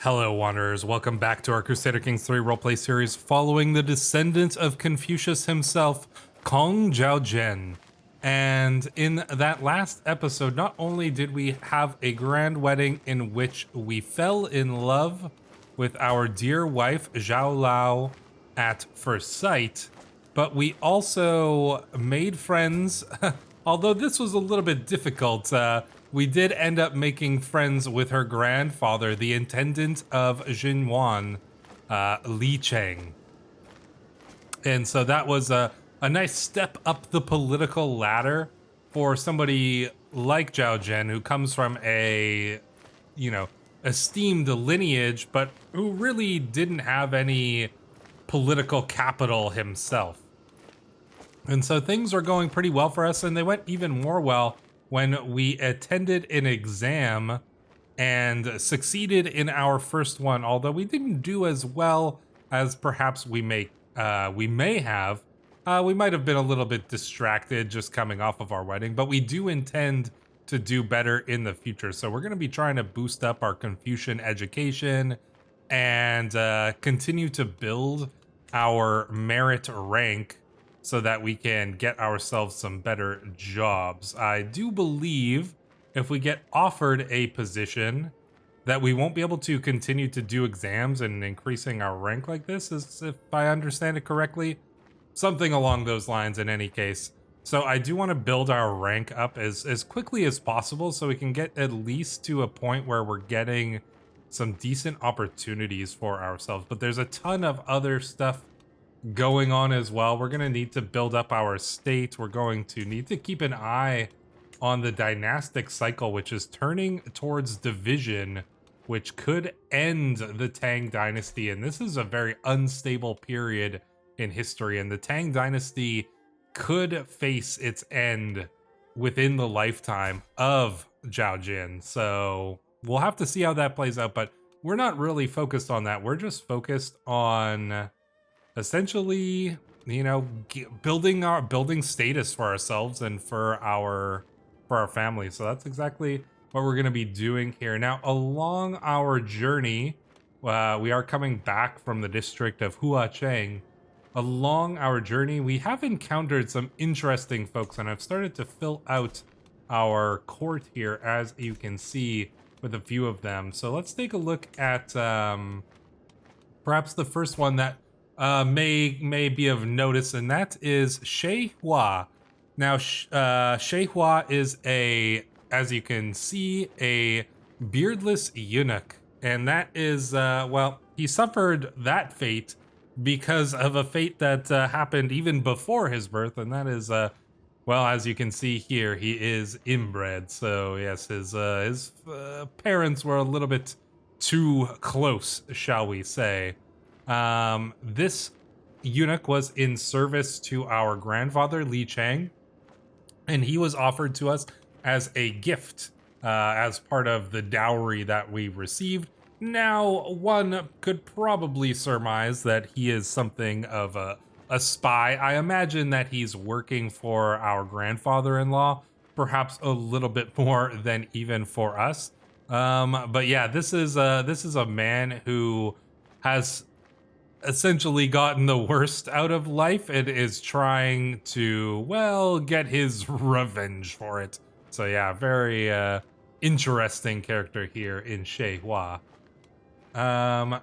Hello, Wanderers. Welcome back to our Crusader Kings 3 roleplay series following the descendant of Confucius himself, Kong Zhaojian. And in that last episode, not only did we have a grand wedding in which we fell in love with our dear wife, Zhao Lao, at first sight, but we also made friends. Although this was a little bit difficult, we did end up making friends with her grandfather, the intendant of Jinwan, Li Cheng. And so that was a nice step up the political ladder for somebody like Zhao Zhen, who comes from a, esteemed lineage, but who really didn't have any political capital himself. And so things are going pretty well for us, and they went even more well when we attended an exam and succeeded in our first one. Although we didn't do as well as perhaps we may have. We might have been a little bit distracted just coming off of our wedding, but we do intend to do better in the future. So we're going to be trying to boost up our Confucian education and continue to build our merit rank so that we can get ourselves some better jobs. I do believe if we get offered a position that we won't be able to continue to do exams and increasing our rank like this, is, if I understand it correctly, something along those lines in any case. So I do want to build our rank up as quickly as possible so we can get at least to a point where we're getting some decent opportunities for ourselves. But there's a ton of other stuff going on as well. We're going to need to build up our state. We're going to need to keep an eye on the dynastic cycle, which is turning towards division, which could end the Tang dynasty. And this is a very unstable period in history, and the Tang dynasty could face its end within the lifetime of Zhao Jin. So we'll have to see how that plays out, but we're not really focused on that. We're just focused on essentially, building status for ourselves and for our family. So that's exactly what we're going to be doing here. Now, along our journey, we are coming back from the district of Huacheng. Along our journey, we have encountered some interesting folks, and I've started to fill out our court here, as you can see, with a few of them. So let's take a look at perhaps the first one that may be of notice, and that is Shui Hua. Now, Shui Hua is as you can see, a beardless eunuch, and that is, he suffered that fate because of a fate that happened even before his birth, and that is, as you can see here, he is inbred. So yes, his parents were a little bit too close, shall we say. This eunuch was in service to our grandfather, Li Cheng, and he was offered to us as a gift, as part of the dowry that we received. Now, one could probably surmise that he is something of a spy. I imagine that he's working for our grandfather-in-law, perhaps a little bit more than even for us. But yeah, this is a man who has essentially gotten the worst out of life and is trying to, get his revenge for it. So yeah, very interesting character here in Shui Hua.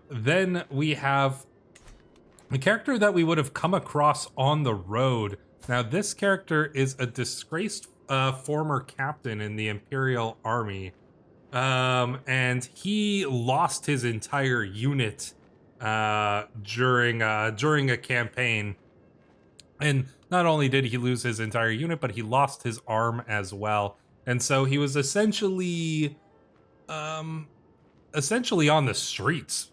Then we have a character that we would have come across on the road. Now, this character is a disgraced former captain in the Imperial Army. And he lost his entire unit during a campaign. And not only did he lose his entire unit, but he lost his arm as well. And so he was essentially on the streets,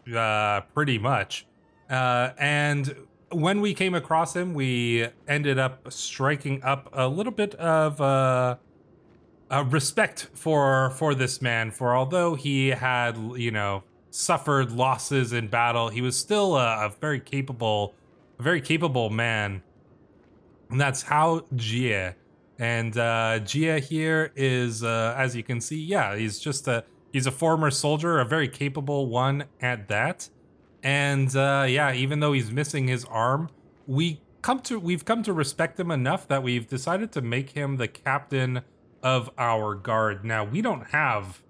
pretty much. And when we came across him, we ended up striking up a little bit of respect for this man. For although he had, suffered losses in battle, he was still a very capable man. And that's Hao Jie. And Jie here is, as you can see, he's just a He's a former soldier, a very capable one at that. And yeah, even though he's missing his arm, we've come to respect him enough that we've decided to make him the captain of our guard. Now, we don't have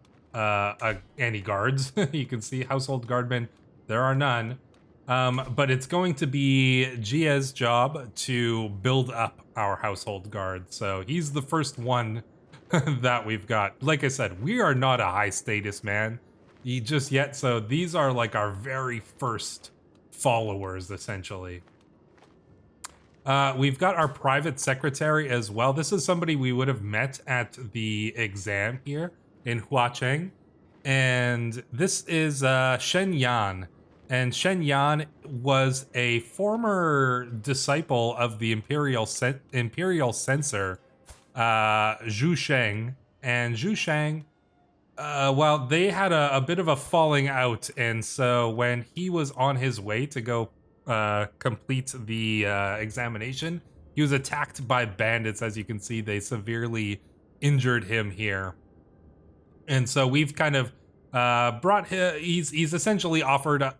any guards. You can see household guardmen. There are none. But it's going to be Gia's job to build up our household guard. So he's the first one that we've got. Like I said, we are not a high status man just yet. So these are like our very first followers, essentially. We've got our private secretary as well. This is somebody we would have met at the exam here in Huacheng. And this is Shen Yan. And Shen Yan was a former disciple of the imperial censor, Zhu Sheng. And Zhu Sheng, well, they had a bit of a falling out. And so when he was on his way to go complete the examination, he was attacked by bandits. As you can see, they severely injured him here. And so we've kind of brought him, he's essentially offered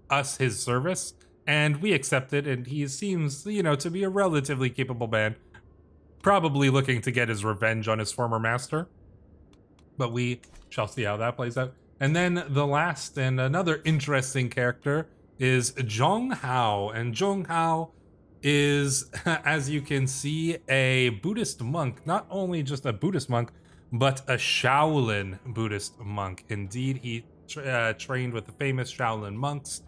us his service, and we accepted, and he seems, you know, to be a relatively capable man, probably looking to get his revenge on his former master, but we shall see how that plays out. And then the last and another interesting character is Zhong Hao, and Zhong Hao is, as you can see, a Buddhist monk. Not only just a Buddhist monk, but a Shaolin Buddhist monk. Indeed, he trained with the famous Shaolin monks.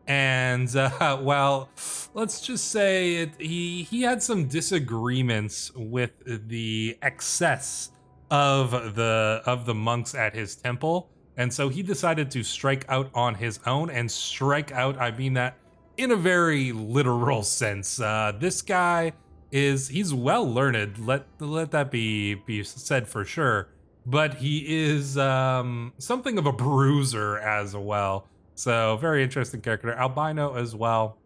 And, well, let's just say he had some disagreements with the excess of the monks at his temple. And so he decided to strike out on his own, and strike out, I mean that in a very literal sense. This guy he's well learned, let that be said for sure. But he is something of a bruiser as well. So very interesting character, albino as well.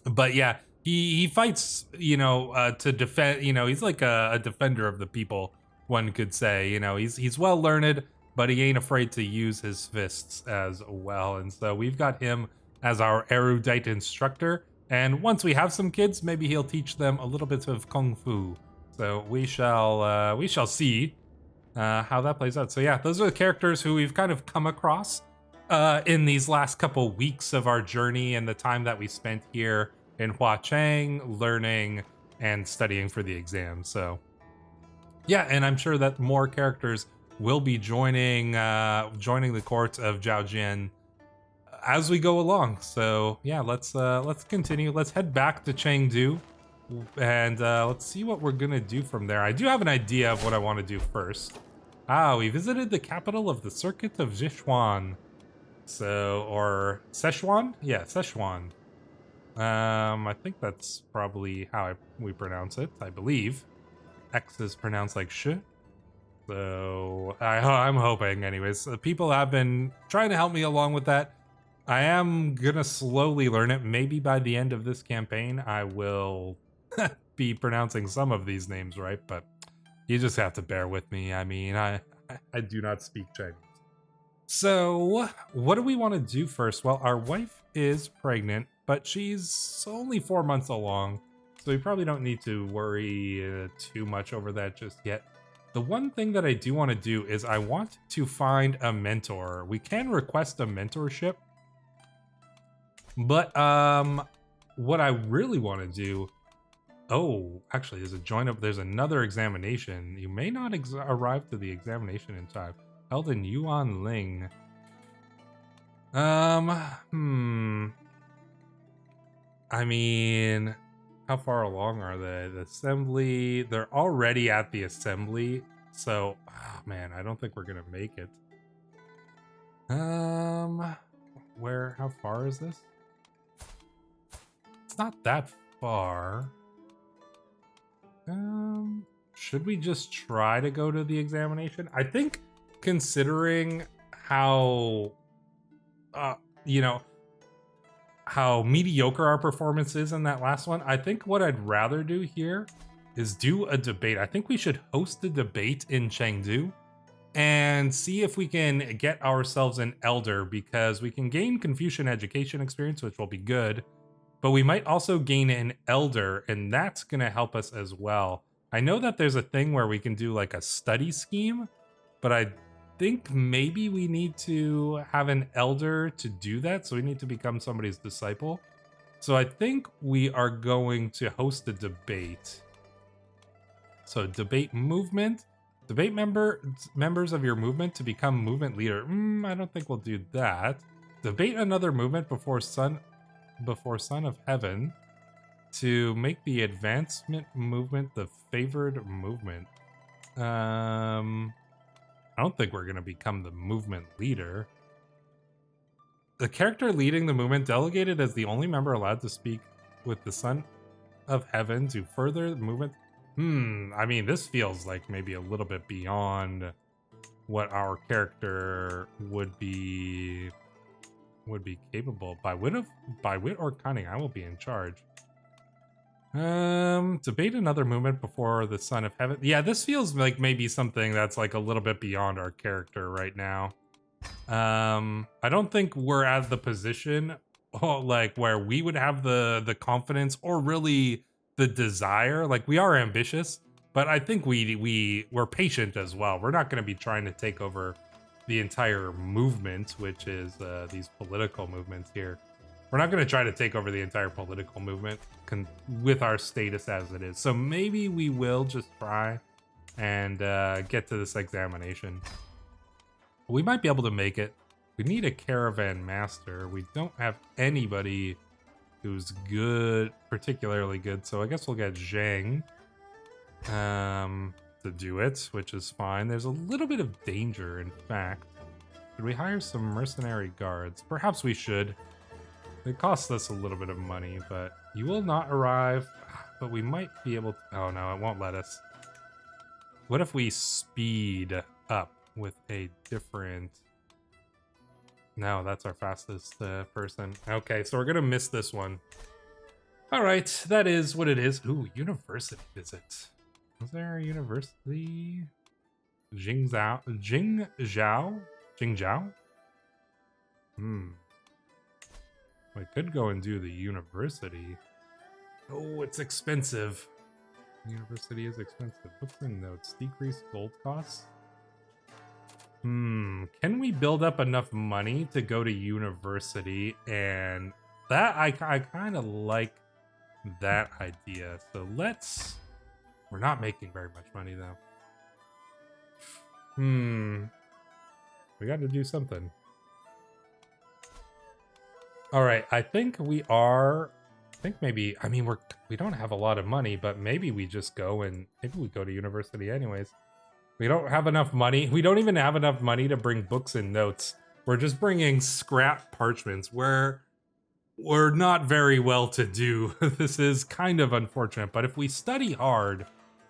But yeah, he fights, you know, to defend. You know, he's like a defender of the people, one could say. You know, he's well learned, but he ain't afraid to use his fists as well. And so we've got him as our erudite instructor. And once we have some kids, maybe he'll teach them a little bit of kung fu. So we shall see how that plays out. So yeah, those are the characters who we've kind of come across in these last couple weeks of our journey and the time that we spent here in Huacheng, learning and studying for the exam. So yeah, and I'm sure that more characters will be joining the court of Zhao Jian as we go along. So yeah, let's continue. Let's head back to Chengdu, and let's see what we're gonna do from there. I do have an idea of what I want to do first. We visited the capital of the circuit of Sichuan. So, or Sichuan? Yeah, Sichuan. I think that's probably how we pronounce it, I believe. X is pronounced like sh. So, I'm hoping, anyways. People have been trying to help me along with that. I am gonna slowly learn it. Maybe by the end of this campaign, I will be pronouncing some of these names right, but you just have to bear with me. I mean, I do not speak Chinese. So, what do we want to do first? Well, our wife is pregnant, but she's only 4 months along, so we probably don't need to worry too much over that just yet. The one thing that I do want to do is I want to find a mentor. We can request a mentorship, but what I really want to do... Oh, actually, there's another examination. You may not arrive to the examination in time. Held in Yuan Ling. I mean, how far along are they? The assembly, they're already at the assembly. So, oh man, I don't think we're gonna make it. How far is this? It's not that far. Should we just try to go to the examination? I think, considering how, you know, how mediocre our performance is in that last one, I think what I'd rather do here is do a debate. I think we should host a debate in Chengdu and see if we can get ourselves an elder, because we can gain Confucian education experience, which will be good, but we might also gain an elder, and that's going to help us as well. I know that there's a thing where we can do like a study scheme, but I think maybe we need to have an elder to do that, so we need to become somebody's disciple. So I think we are going to host a debate. So debate movement. Debate members of your movement to become movement leader. I don't think we'll do that. Debate another movement before Son of Heaven to make the advancement movement the favored movement. I don't think we're going to become the movement leader. The character leading the movement delegated as the only member allowed to speak with the Son of Heaven to further the movement. I mean, this feels like maybe a little bit beyond what our character would be capable. By wit or cunning, I will be in charge. Debate another movement before the Son of Heaven. Yeah, this feels like maybe something that's like a little bit beyond our character right now. I don't think we're at the position like where we would have the confidence or really the desire. Like, we are ambitious, but I think we're patient as well. We're not going to be trying to take over the entire movement, which is these political movements here. We're not going to try to take over the entire political movement with our status as it is. So maybe we will just try and get to this examination. We might be able to make it. We need a caravan master. We don't have anybody who's good, particularly good. So I guess we'll get Zhang to do it, which is fine. There's a little bit of danger, in fact. Should we hire some mercenary guards? Perhaps we should. It costs us a little bit of money, but you will not arrive. But we might be able to... Oh, no, it won't let us. What if we speed up with a different... No, that's our fastest person. Okay, so we're going to miss this one. All right, that is what it is. Ooh, university visit. Was there a university? Jingzhou? Jingzhou? We could go and do the university. Oh, it's expensive. University is expensive. What's the notes? Decreased gold costs? Can we build up enough money to go to university? And that, I kind of like that idea. So let's... We're not making very much money, though. We got to do something. All right, I think we are... I think maybe... I mean, we don't have a lot of money, but maybe we just go and... Maybe we go to university anyways. We don't have enough money. We don't even have enough money to bring books and notes. We're just bringing scrap parchments. We're not very well to do. This is kind of unfortunate, but if we study hard,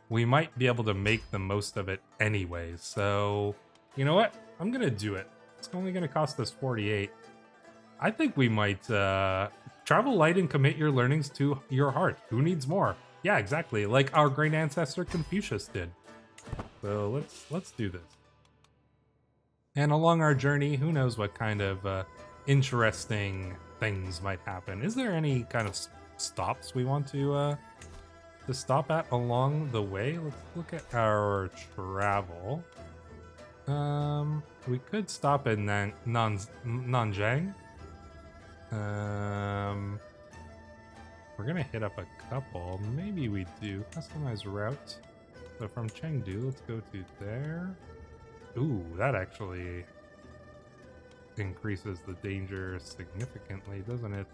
we might be able to make the most of it anyways. So, you know what? I'm going to do it. It's only going to cost us 48. I think we might travel light and commit your learnings to your heart. Who needs more? Yeah, exactly. Like our great ancestor Confucius did. So let's do this. And along our journey, who knows what kind of interesting things might happen. Is there any kind of stops we want to stop at along the way? Let's look at our travel. We could stop in Nanjing. We're gonna hit up a couple. Maybe we do. Customize route. So from Chengdu, let's go to there. Ooh, that actually increases the danger significantly, doesn't it?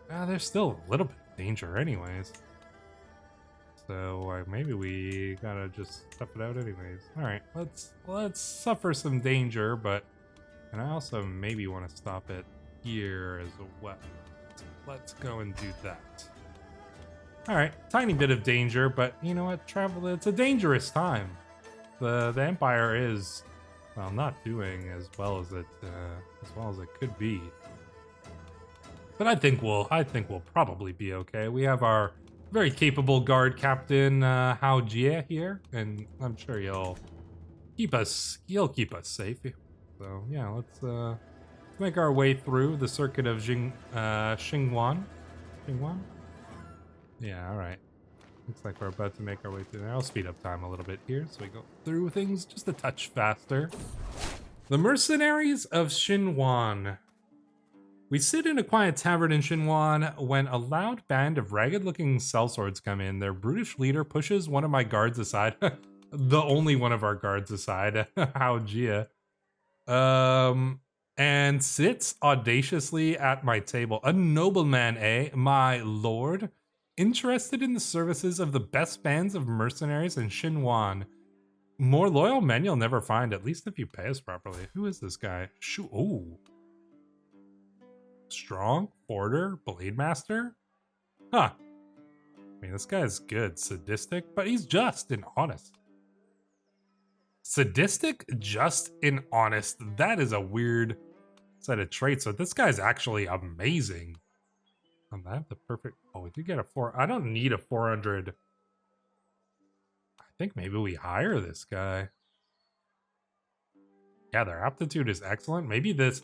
There's still a little bit of danger anyways. So maybe we gotta just tough it out anyways. Alright, let's suffer some danger, but... And I also maybe want to stop it here as well. So let's go and do that. Alright, tiny bit of danger, but you know what? Travel, it's a dangerous time. The Empire is, well, not doing as well as it could be. But I think we'll probably be okay. We have our very capable guard captain Hao Jie here, and I'm sure he'll he'll keep us safe. So yeah, let's make our way through the circuit of Xingwan. Xingwan? Yeah, all right. Looks like we're about to make our way through there. I'll speed up time a little bit here so we go through things just a touch faster. The Mercenaries of Xinhuan. We sit in a quiet tavern in Xinhuan when a loud band of ragged-looking sellswords come in. Their brutish leader pushes one of my guards aside. The only one of our guards aside. How Jia. And sits audaciously at my table. A nobleman, eh, my lord? Interested in the services of the best bands of mercenaries in Xinhuan. More loyal men you'll never find, at least if you pay us properly. Who is this guy? Ooh. Strong, Border, Blade Master? Huh. I mean, this guy's good. Sadistic, but he's just and honest. Sadistic, just and honest. That is a weird set of traits. So this guy's actually amazing. I have the perfect... Oh, we did get a 4... I don't need a 400... I think maybe we hire this guy. Yeah, their aptitude is excellent. Maybe this...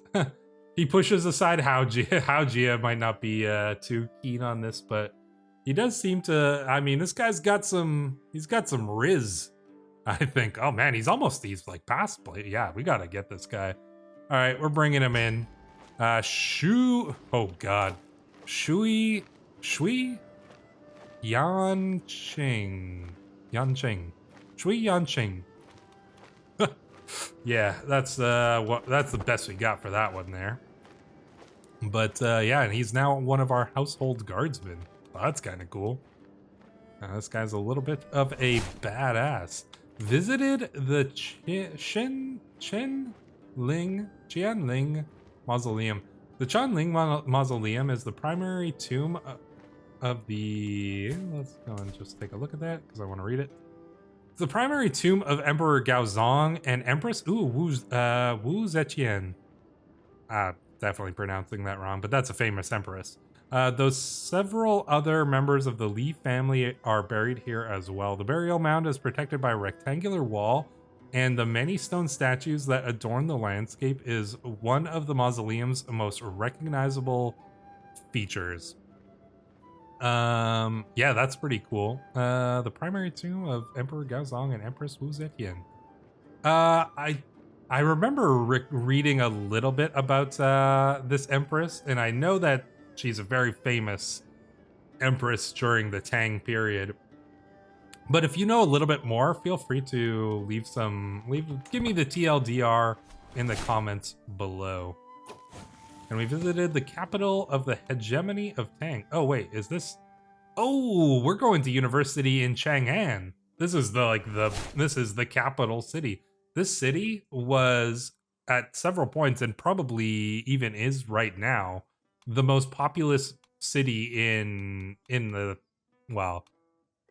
He pushes aside Jia might not be too keen on this, but he does seem to... I mean, this guy's got some... He's got some riz, I think. Oh, man, he's like past play. Yeah, we gotta get this guy. All right, we're bringing him in. Oh, God. Shui Yanqing. Shui Yanqing. Yeah, that's the best we got for that one there. But yeah, and he's now one of our household guardsmen. Well, that's kind of cool. This guy's a little bit of a badass. Visited the Qianling Mausoleum. The Qianling Mausoleum is the primary tomb of the... Let's go and just take a look at that, because I want to read it. It's the primary tomb of Emperor Gaozong and Empress Wu Zetian. Definitely pronouncing that wrong, but that's a famous empress. Though several other members of the Li family are buried here as well. The burial mound is protected by a rectangular wall, and the many stone statues that adorn the landscape is one of the mausoleum's most recognizable features. Yeah, that's pretty cool. The primary tomb of Emperor Gaozong and Empress Wu Zetian. I remember reading a little bit about this empress, and I know that she's a very famous empress during the Tang period. But if you know a little bit more, feel free to give me the TLDR in the comments below. And we visited the capital of the hegemony of Tang. Oh wait, is this? Oh, we're going to university in Chang'an. This is this is the capital city. This city was at several points, and probably even is right now, the most populous city in the, well,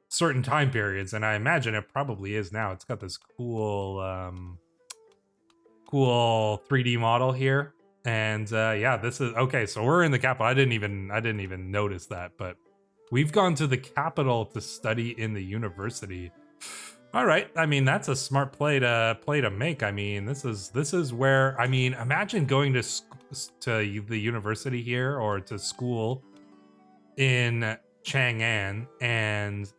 certain time periods, and I imagine it probably is now. It's got this cool 3D model here. And yeah, this is okay. So we're in the capital. I didn't even notice that, but we've gone to the capital to study in the university. All right. I mean, that's a smart play to make. I mean, this is where, I mean, imagine going to the university here, or to school in Chang'an, and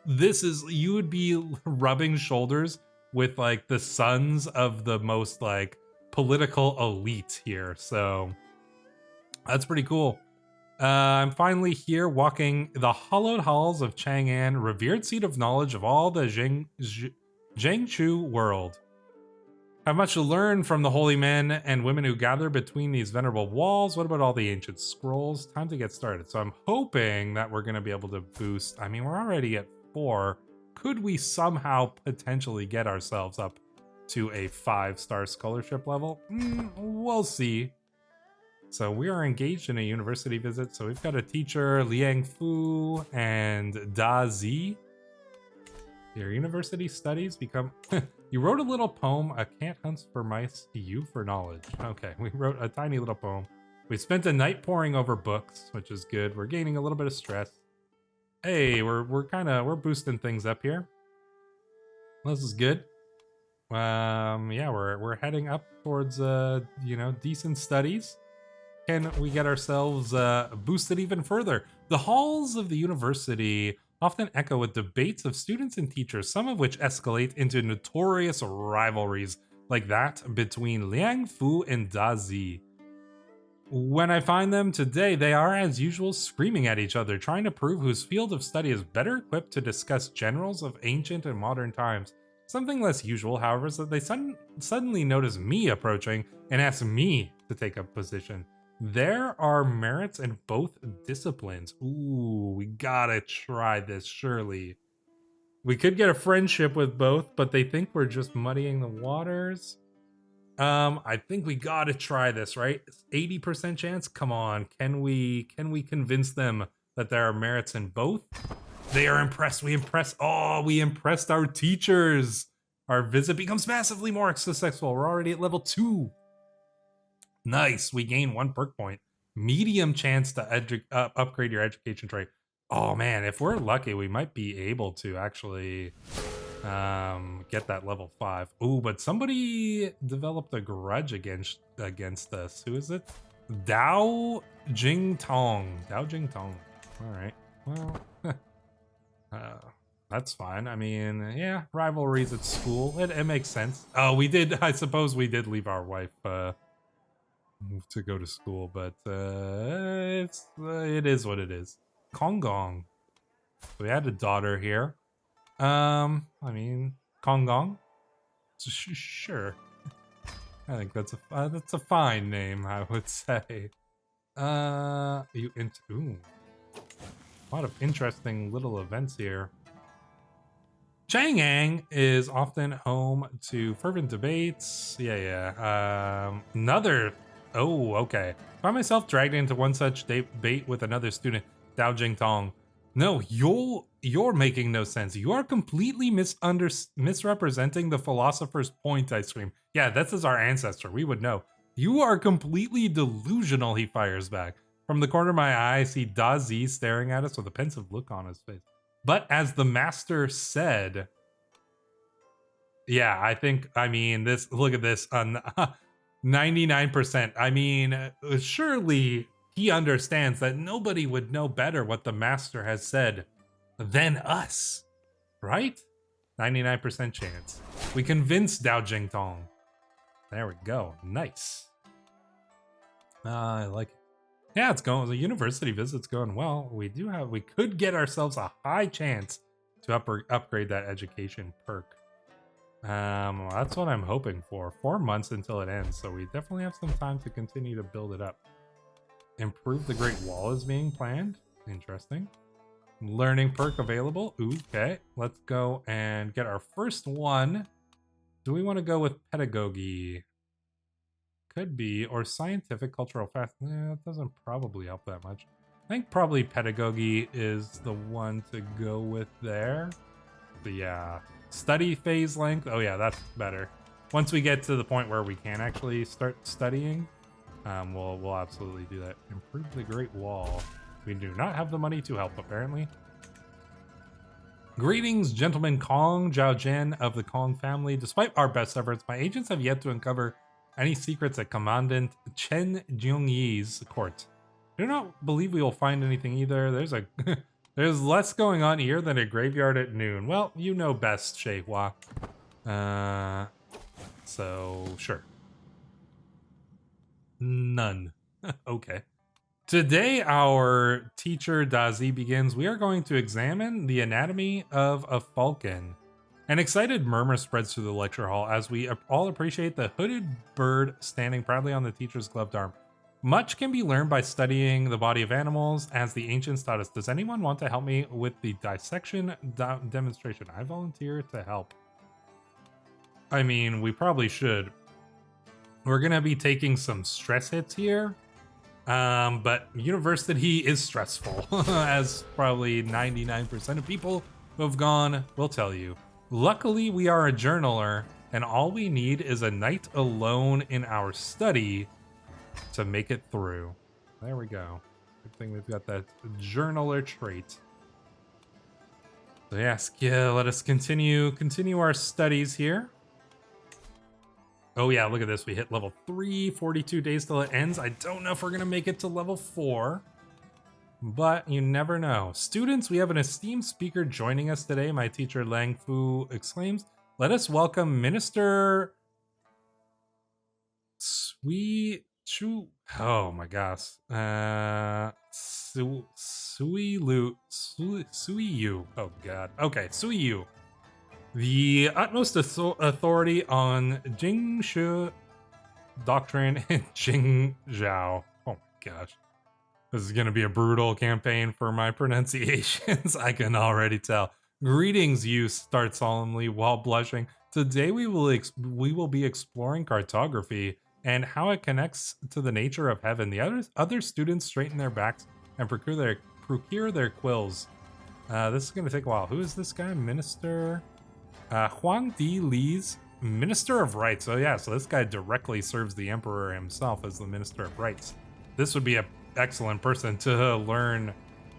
you would be rubbing shoulders with like the sons of the most like political elite here, so that's pretty cool. I'm finally here walking the hollowed halls of Chang'an, revered seat of knowledge of all the Zhengchu world. I have much to learn from the holy men and women who gather between these venerable walls. What about all the ancient scrolls? Time to get started. So I'm hoping that we're going to be able to boost. I mean, we're already at 4. Could we somehow potentially get ourselves up to a 5-star scholarship level? We'll see. So we are engaged in a university visit. So we've got a teacher, Liang Fu and Da Zi. Your university studies become... You wrote a little poem, A Cant Hunts for Mice, You for Knowledge. Okay, we wrote a tiny little poem. We spent a night poring over books, which is good. We're gaining a little bit of stress. Hey, we're boosting things up here. This is good. Yeah, we're heading up towards you know, decent studies. Can we get ourselves boosted even further? The halls of the university often echo with debates of students and teachers, some of which escalate into notorious rivalries, like that between Liang Fu and Da Zi. When I find them today, they are, as usual, screaming at each other, trying to prove whose field of study is better equipped to discuss generals of ancient and modern times. Something less usual, however, is that they suddenly notice me approaching and ask me to take a position. There are merits in both disciplines. Ooh, we gotta try this, surely. We could get a friendship with both, but they think we're just muddying the waters. I think we gotta try this, right? 80% chance? Come on. Can we convince them that there are merits in both? They are impressed. We impressed our teachers. Our visit becomes massively more successful. We're already at level 2. Nice. We gain 1 perk point. Medium chance to upgrade your education trait. Oh man, if we're lucky, we might be able to actually get that level 5. Ooh, but somebody developed a grudge against us. Who is it? Dao Jingtong. Dao Jingtong. All right. Well, uh, that's fine. I mean, yeah, rivalries at school. It makes sense. Oh, we did. I suppose we did leave our wife to go to school, but it is what it is. Kongong. We had a daughter here. I mean, Kongong. Sure. I think that's a fine name, I would say. Ooh, a lot of interesting little events here. Chang'an is often home to fervent debates. Yeah. Another. Oh, okay. Find myself dragged into one such debate with another student, Dao Jingtong. No, you're making no sense. You are completely misrepresenting the philosopher's point, I scream. Yeah, this is our ancestor. We would know. You are completely delusional, he fires back. From the corner of my eye, I see Da Zi staring at us with a pensive look on his face. But as the master said, yeah, I mean, look at this, 99%. I mean, surely he understands that nobody would know better what the master has said than us, right? 99% chance. We convinced Dao Jingtong. There we go. Nice. I like it. Yeah, it's going. The university visit's going well. We could get ourselves a high chance to upgrade that education perk. That's what I'm hoping for. 4 months until it ends, so we definitely have some time to continue to build it up. Improve the Great Wall is being planned. Interesting. Learning perk available. Ooh, okay, let's go and get our first one. Do we want to go with pedagogy? Could be, or scientific cultural fast. That doesn't probably help that much. I think probably pedagogy is the one to go with there. But yeah, study phase length. Oh yeah, that's better. Once we get to the point where we can actually start studying, we'll absolutely do that. Improve the Great Wall. We do not have the money to help, apparently. Greetings, gentlemen Kong Zhaojian of the Kong family. Despite our best efforts, my agents have yet to uncover any secrets at Commandant Chen Jungyi's court. I do not believe we will find anything either. There's less going on here than a graveyard at noon. Well, you know best, Shui Hua. So sure. None. Okay. Today, our teacher Dazi begins. We are going to examine the anatomy of a falcon. An excited murmur spreads through the lecture hall as we all appreciate the hooded bird standing proudly on the teacher's gloved arm. Much can be learned by studying the body of animals, as the ancients taught us. Does anyone want to help me with the dissection demonstration? I volunteer to help. I mean, we probably should. We're going to be taking some stress hits here. But university is stressful, as probably 99% of people who have gone will tell you. Luckily, we are a journaler, and all we need is a night alone in our study to make it through. There we go. Good thing we've got that journaler trait. So yes, yeah, let us continue our studies here. Oh yeah, look at this. We hit level 3, 42 days till it ends. I don't know if we're gonna make it to level 4, but you never know. Students, we have an esteemed speaker joining us today. My teacher Lang Fu exclaims, "Let us welcome Minister Sui Chu." Oh my gosh. Sui Yu. Oh god. Okay, Sui Yu. The utmost authority on Jingshu doctrine in Jingzhou. Oh my gosh. This is going to be a brutal campaign for my pronunciations. I can already tell. Greetings, you, start solemnly while blushing. Today we will be exploring cartography and how it connects to the nature of heaven. The other students straighten their backs and procure their quills. This is going to take a while. Who is this guy? Minister Huang Di Li's Minister of Rights. Oh yeah, so this guy directly serves the Emperor himself as the Minister of Rights. This would be an excellent person to learn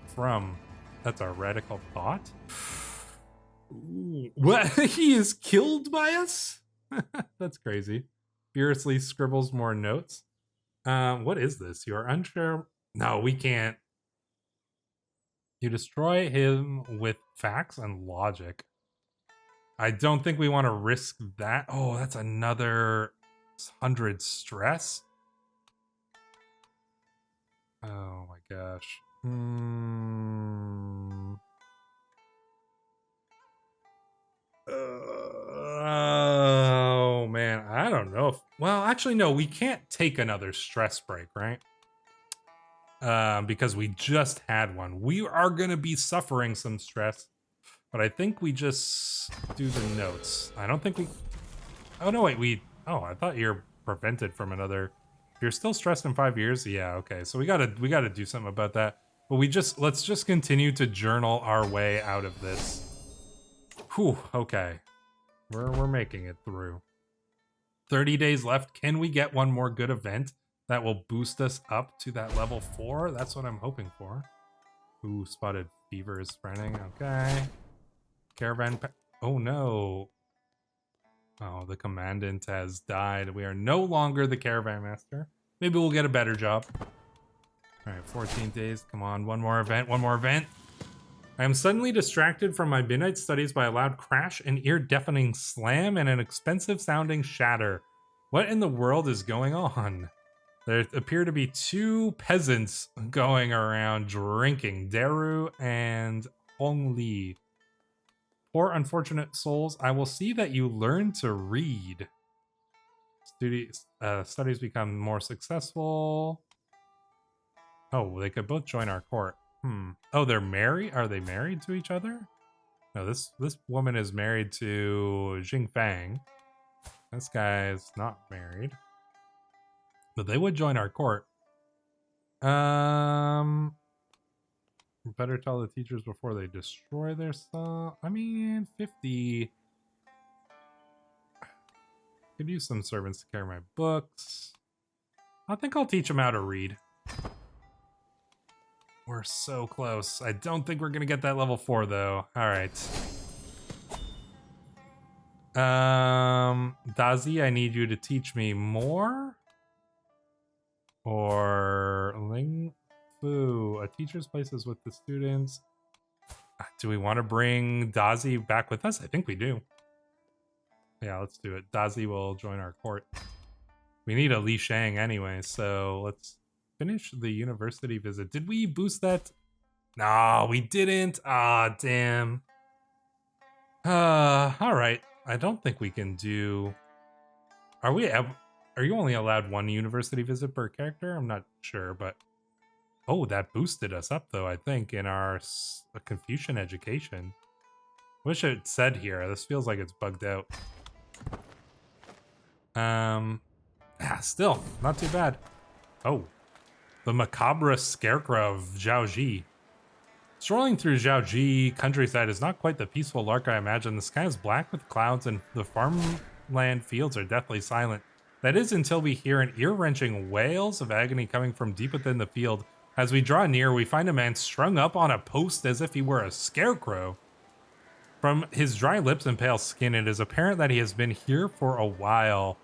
from. That's a radical thought. Ooh, what? He is killed by us? That's crazy. Furiously scribbles more notes. What is this? You are unsure. No, we can't. You destroy him with facts and logic. I don't think we want to risk that. Oh, that's another 100 stress. Oh my gosh. Oh man, I don't know if. Well, actually, no, we can't take another stress break, right? Because we just had one. We are going to be suffering some stress. But I think we just do the notes. I don't think we... Oh, no, wait, Oh, I thought you're prevented from another... If you're still stressed in 5 years? Yeah, okay. So we gotta do something about that. But let's just continue to journal our way out of this. Whew, okay. We're making it through. 30 days left. Can we get one more good event that will boost us up to that level 4? That's what I'm hoping for. Ooh, spotted fever is spreading. Okay. Caravan. Oh no. Oh, the commandant has died. We are no longer the caravan master. Maybe we'll get a better job. All right, 14 days. Come on, one more event. I am suddenly distracted from my midnight studies by a loud crash, an ear-deafening slam, and an expensive-sounding shatter. What in the world is going on? There appear to be 2 peasants going around drinking, Daru and Hong Li. Poor unfortunate souls, I will see that you learn to read. Studies become more successful. Oh, they could both join our court. Oh, they're married? Are they married to each other? No, this woman is married to Jing Fang. This guy is not married. But they would join our court. Better tell the teachers before they destroy their stuff. I mean, 50. Could use some servants to carry my books. I think I'll teach them how to read. We're so close. I don't think we're gonna get that level 4 though. All right. Dazi, I need you to teach me more. Or Ling Fu, a teacher's places with the students. Do we want to bring Dazi back with us? I think we do. Yeah, let's do it. Dazi will join our court. We need a Li Shang anyway, so let's finish the university visit. Did we boost that? No, we didn't. Ah, damn. All right. I don't think we can do... Are you only allowed 1 university visit per character? I'm not sure, but... Oh, that boosted us up, though, I think, in our Confucian education. Wish it said here. This feels like it's bugged out. Still, not too bad. Oh, the macabre scarecrow of Zhaoji. Strolling through Zhaoji countryside is not quite the peaceful lark I imagined. The sky is black with clouds and the farmland fields are deathly silent. That is until we hear an ear-wrenching wails of agony coming from deep within the field. As we draw near, we find a man strung up on a post as if he were a scarecrow. From his dry lips and pale skin, it is apparent that he has been here for a while.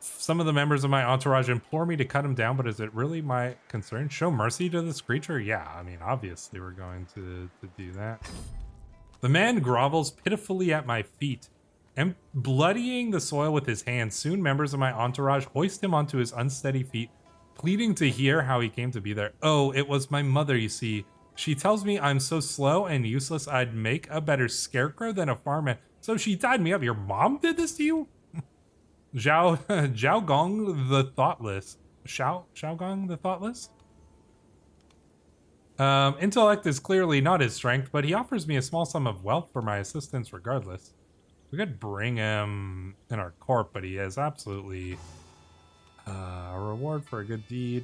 Some of the members of my entourage implore me to cut him down, but is it really my concern? Show mercy to this creature? Yeah, I mean, obviously we're going to do that. The man grovels pitifully at my feet, and bloodying the soil with his hands. Soon members of my entourage hoist him onto his unsteady feet, pleading to hear how he came to be there. Oh, it was my mother, you see. She tells me I'm so slow and useless I'd make a better scarecrow than a farmhand. So she tied me up. Your mom did this to you? Zhao Gong the Thoughtless. Xiao Gong the Thoughtless? Intellect is clearly not his strength, but he offers me a small sum of wealth for my assistance regardless. We could bring him in our corp, but he is absolutely a reward for a good deed.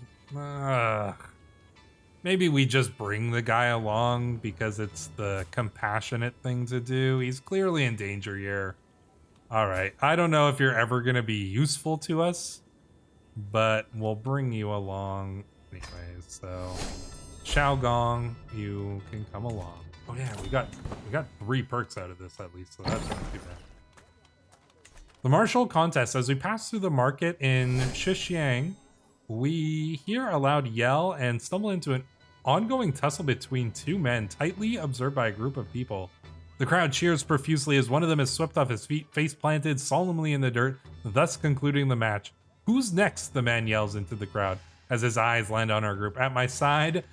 Maybe we just bring the guy along because it's the compassionate thing to do. He's clearly in danger here. All right. I don't know if you're ever going to be useful to us, but we'll bring you along anyways. So, Xiao Gong, you can come along. Oh yeah, we got 3 perks out of this at least, so that's not too bad. The martial contest. As we pass through the market in Shixiang, we hear a loud yell and stumble into an ongoing tussle between 2 men, tightly observed by a group of people. The crowd cheers profusely as one of them is swept off his feet, face planted solemnly in the dirt, thus concluding the match. Who's next? The man yells into the crowd as his eyes land on our group. At my side,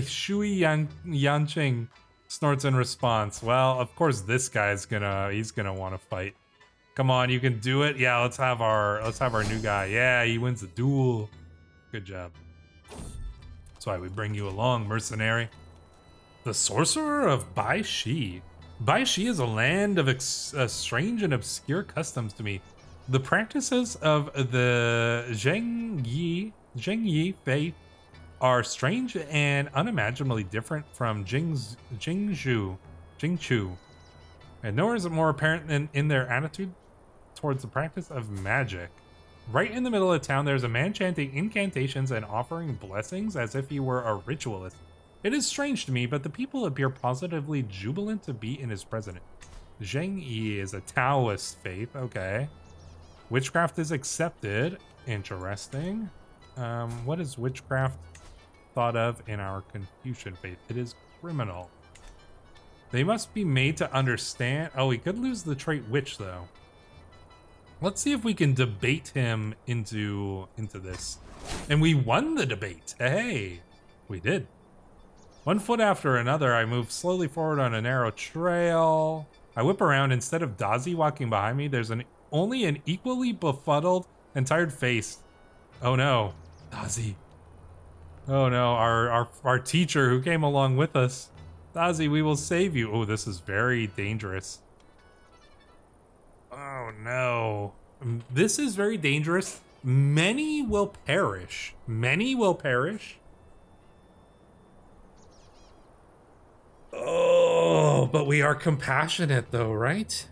Shui Yanqing snorts in response. Well, of course this guy's he's gonna want to fight. Come on, you can do it. Yeah, let's have our new guy. Yeah, he wins the duel. Good job. That's why we bring you along, mercenary. The sorcerer of Bai Shi. Bai Shi is a land of strange and obscure customs to me. The practices of the Zheng Yi faith are strange and unimaginably different from Jingchu, and nor is it more apparent than in their attitude towards the practice of magic. Right in the middle of town, there's a man chanting incantations and offering blessings as if he were a ritualist. It is strange to me, but the people appear positively jubilant to be in his presence. Zheng Yi is a Taoist faith, okay. Witchcraft is accepted. Interesting. What is witchcraft thought of in our Confucian faith? It is criminal. They must be made to understand. Oh, we could lose the trait witch though. Let's see if we can debate him into this. And we won the debate. Hey, we did. 1 foot after another, I move slowly forward on a narrow trail. I whip around. Instead of Dazi walking behind me, there's only an equally befuddled and tired face. Oh no, Dazi. Oh no, our teacher who came along with us. Dazi, we will save you. Oh, this is very dangerous. Oh no. This is very dangerous. Many will perish. Many will perish. Oh, but we are compassionate though, right?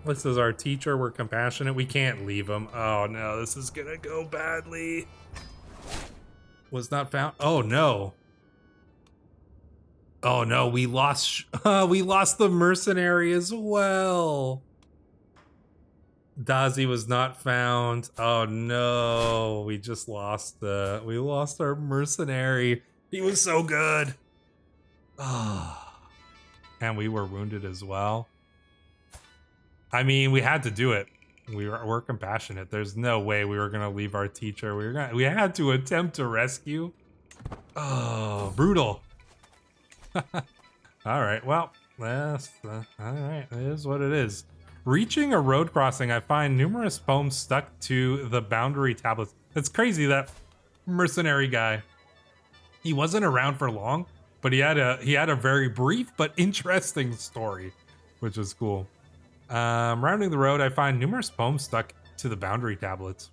This is our teacher. We're compassionate. We can't leave him. Oh no, this is gonna go badly. Was not found. Oh no. Oh no, we lost the mercenary as well. Dazi was not found. Oh no, we just lost our mercenary. He was so good. Oh. And we were wounded as well. I mean, we had to do it. We're compassionate. There's no way we were gonna leave our teacher. We had to attempt to rescue. Oh, brutal. All right, well, that's all right. It is what it is. Reaching a road crossing, I find numerous poems stuck to the boundary tablets. It's crazy, that mercenary guy. He wasn't around for long, but he had a very brief but interesting story, which is cool. Rounding the road, I find numerous poems stuck to the boundary tablets.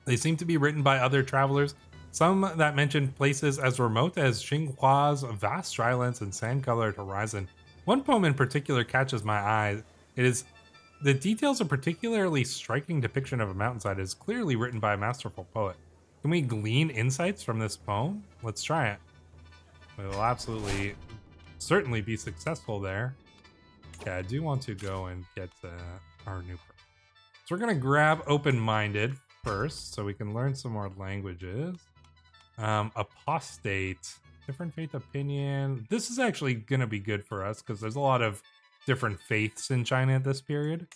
They seem to be written by other travelers, some that mention places as remote as Xinghua's vast drylands and sand-colored horizon. One poem in particular catches my eye. The details a particularly striking depiction of a mountainside. Is clearly written by a masterful poet. Can we glean insights from this poem? Let's try it. We will certainly be successful there. Okay, I do want to go and get our new. So we're gonna grab open-minded first, so we can learn some more languages. Apostate, different faith opinion. This is actually gonna be good for us because there's a lot of different faiths in China at this period.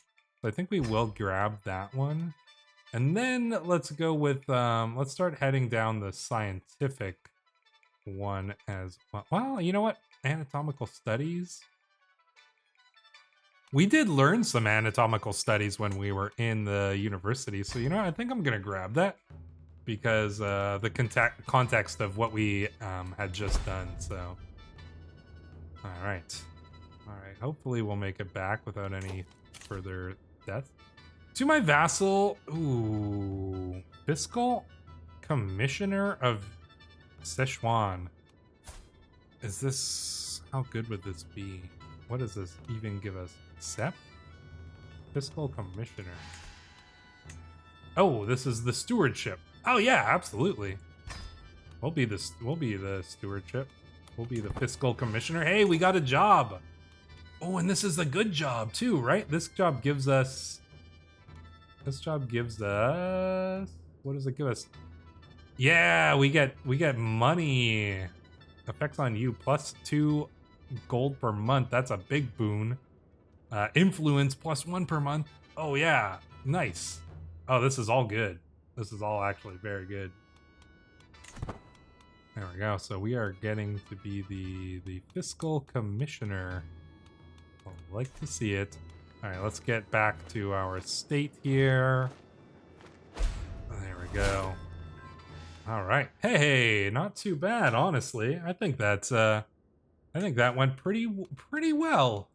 So I think we will grab that one. And then let's go with, let's start heading down the scientific one as well. Well, you know what? Anatomical studies. We did learn some anatomical studies when we were in the university. So, you know, I think I'm going to grab that because the context of what we had just done. So, all right. All right. Hopefully we'll make it back without any further death. To my vassal, ooh, fiscal commissioner of Sichuan. Is this, how good would this be? What does this even give us? SEP? Fiscal commissioner. Oh, this is the stewardship. Oh yeah, absolutely. We'll be the stewardship. We'll be the fiscal commissioner. Hey, we got a job. Oh, and this is a good job too, right? This job gives us, what does it give us? Yeah, we get money. Effects on you, +2 gold per month. That's a big boon. Influence +1 per month. Oh yeah, nice. Oh, this is all good. This is all actually very good. There we go. So we are getting to be the fiscal commissioner. I'd like to see it. All right, let's get back to our state here. There we go. All right. Hey, not too bad, honestly. I think that went pretty well.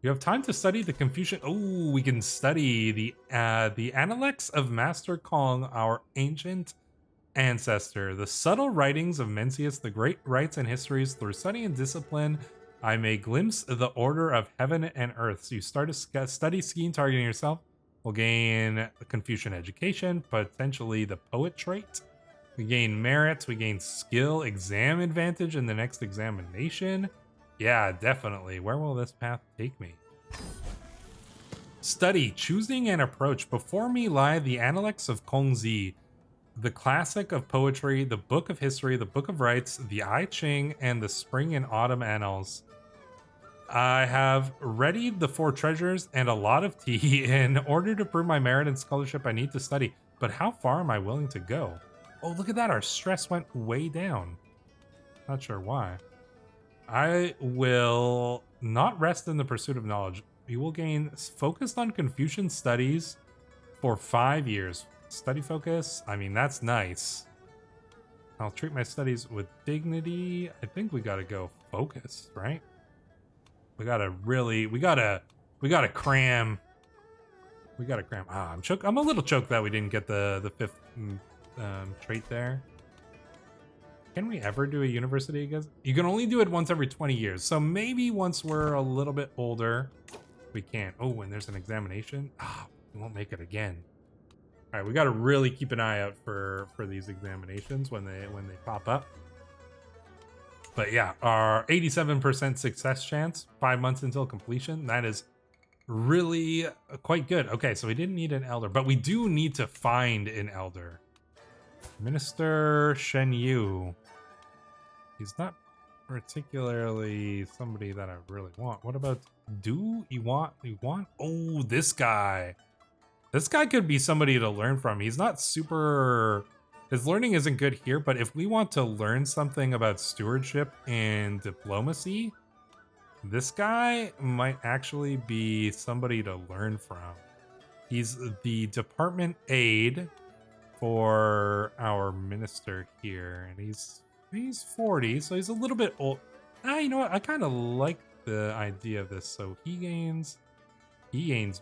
You have time to study the Confucian. Oh, we can study the Analects of Master Kong, our ancient ancestor. The subtle writings of Mencius, the great rites and histories. Through study and discipline, I may glimpse the order of heaven and earth. So you start a study scheme targeting yourself. We'll gain a Confucian education, potentially the poet trait. We gain merits, we gain skill, exam advantage in the next examination. Yeah, definitely. Where will this path take me? Study, choosing an approach. Before me lie the Analects of Kongzi, the classic of poetry, the book of history, the book of rites, the I Ching, and the spring and autumn annals. I have readied the 4 treasures and a lot of tea. In order to prove my merit and scholarship, I need to study. But how far am I willing to go? Oh, look at that. Our stress went way down. Not sure why. I will not rest in the pursuit of knowledge. You will gain focused on Confucian studies for 5 years. Study focus? I mean, that's nice. I'll treat my studies with dignity. I think we gotta go focus, right? We gotta cram. Ah, I'm a little choked that we didn't get the 5th trait there. Can we ever do a university again? You can only do it once every 20 years. So maybe once we're a little bit older, we can. Oh, and there's an examination. Ah, we won't make it again. All right, we got to really keep an eye out for these examinations when they pop up. But yeah, our 87% success chance, 5 months until completion. That is really quite good. Okay, so we didn't need an elder, but we do need to find an elder. Minister Shen Yu. He's not particularly somebody that I really want. What about you want? Oh, this guy. This guy could be somebody to learn from. He's not super... His learning isn't good here, but if we want to learn something about stewardship and diplomacy, this guy might actually be somebody to learn from. He's the department aide for our minister here, and he's 40, so he's a little bit old. You know what? I kind of like the idea of this. So he gains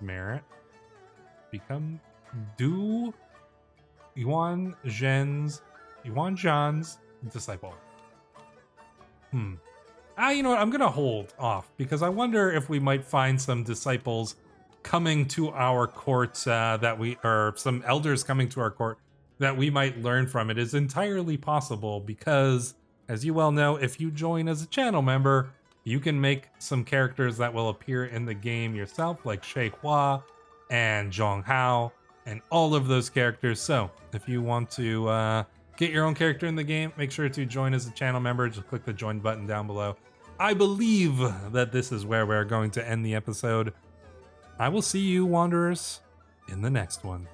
merit. Become Du Yuan Zhen's disciple. You know what? I'm gonna hold off because I wonder if we might find some disciples coming to our court or some elders coming to our court that we might learn from. It is entirely possible because, as you well know, if you join as a channel member, you can make some characters that will appear in the game yourself, like Shay Hua and Zhong Hao and all of those characters. So if you want to get your own character in the game, make sure to join as a channel member. Just click the join button down below. I believe that this is where we're going to end the episode. I will see you, Wanderers, in the next one.